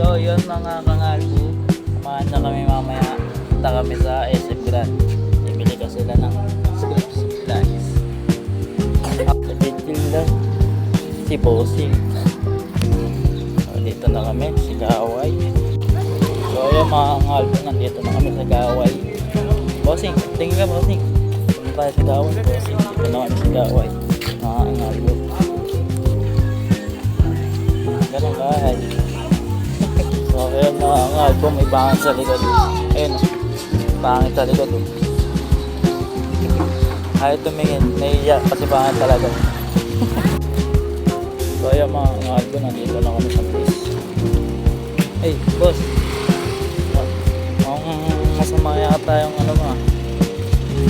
So yun mga kangalbo, samahan na kami mamaya. Punta kami sa SM Grand. Ibili ka sila ng script supplies. Update lang si Bossing. So dito na kami, si Gaway. So yun mga kangalbo, nandito na kami sa Gaway. Bossing, tingin ka Bossing. Punta tayo sa Gaway. Bossing, dito na kami sa Gaway. Mga kangalbo. Ganun guys. So ayun mga kangalbo, may pangit sa likod. Ayun, pangit sa likod. Ayaw tumingin, naiiyak kasi pangit talaga. So ayun mga kangalbo, nandito na kami sa place. Hey boss, masama yata yung ano mo,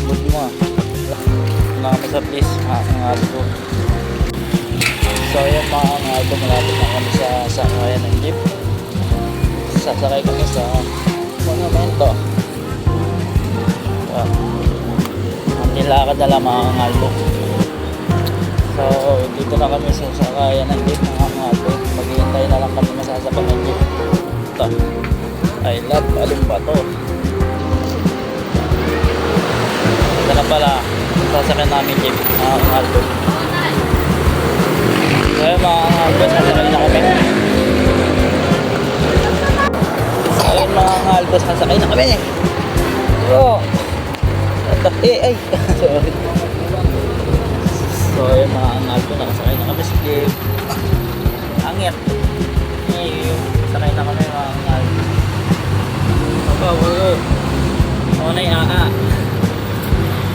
mood mo. Na kami sa place mga kangalbo. So ayun mga kangalbo, malapit na kami sa sakayan ng jeep. Sasakay kami sa monumento. Ang nilakad na lang mga kangalbo. So dito na kami sa sakayan ng jeep mga kangalbo. Maghihintay na lang kami masasakay ng jeep. Ito, I love Alumbato. Ito na pala, sasakay namin jeep mga kangalbo. So ayun mga kangalbo, sasakay na kami. Ayun mga kangalbo, sasakay na kami. Yo! Ay! Sorry. So ayun mga kangalbo, nakasakay na kami sa jeep. Angit. Sakay na kami mga kangalbo. Bawa. Una yung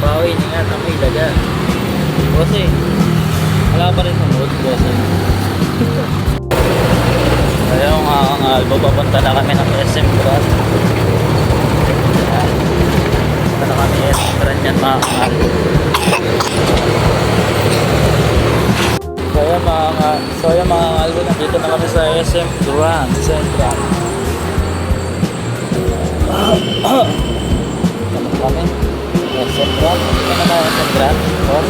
Bawi, ingat ako ilaga. Bossy, wala pa rin sa mood, bossy. Ayun mga kangalbo, papunta na kami ng SM Grand. Punta na kami SM Grand yan mga kangalbo. So ayun mga kangalbo, nandito na kami sa SM Grand. Kamu kami SM Grand. Ano na SM Grand? Boss?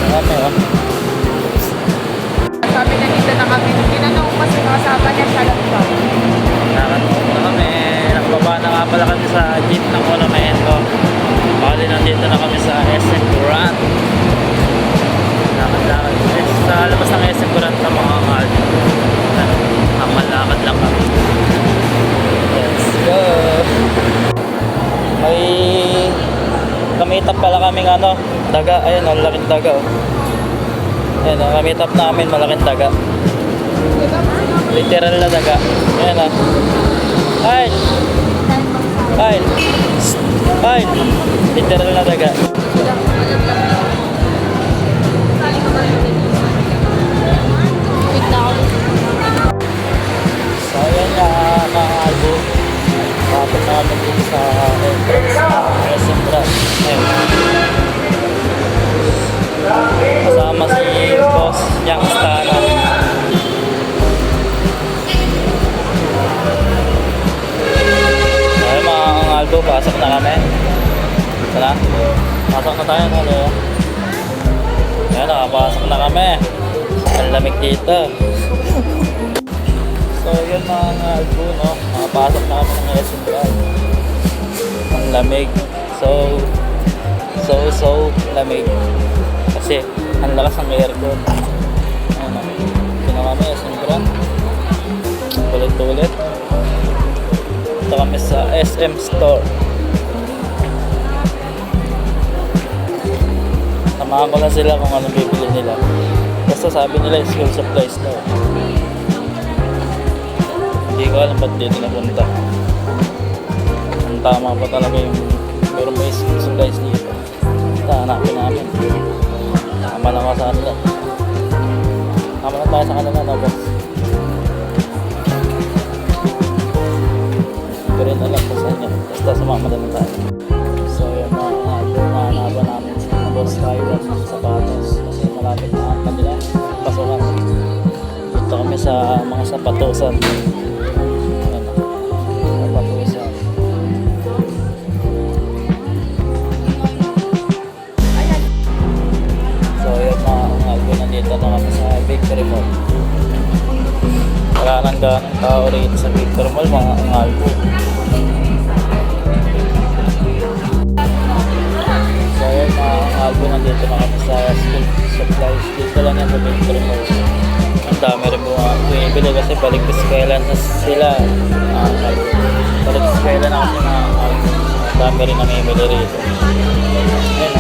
Marami Sabi na dito na kami, tinanong ko sa kasama niya siya lang ba? Nakatulog na kami. Nakababa na nga pala kami sa jeep ng monumento. Bali nandito na kami sa SM Grand. Lakad-lakad. Sa labas ng SM Grand na mga kangalbo. Nakalakad lang kami. Let's go! May kamitap pala kaming daga. Ayun o, laking daga o. Ayun o, kamitap namin malaking daga. Literal na daga. Ayun o. Kyle! Literal na daga. So ayan nga mga kangalbo, kapit namin din sa entrance ng SM Grand. Kasama si Boss Yang Stana. So ayan mga kangalbo, pasok na kami. Tara, pasok na tayo. Ayan, nakapasok na kami. Ang lamig dito. So yun mga kangalbo, no? Makapasok na kami ng SM Grand. Ang lamig. So lamig. Kasi ang lakas ng aircon. Ano, ito na kami SM Grand. Ulit-ulit. Ito kami sa SM Store. Samahan ko na sila kung anong bibili nila. Basta sabi nila school supplies daw. Hindi ko alam ba't dito napunta. Ang tama pa talaga yung meron may school supplies dito. Hanapin namin. Tama lang ako sa kanila. Tama lang tayo sa kanila na boss. Hindi ko rin alam kung saan yan. Basta sumama na tayo. So yun mahanapan namin sa boss tayo ng sapatos. Kasi malapit na ang kanila pasukan. Dito kami sa mga sapatosan. Wala nang ganong tao rito sa Victor Mall, mga angalbo. So ayan mga angalbo, nandito na kami sa school supplies. Dito lang yan sa Victor Mall. Ang dami rin mga bumibili kasi balik eskwela na sila. Balik eskwela na kasi mga angalbo. Ang dami rin namimili rito. Ayan,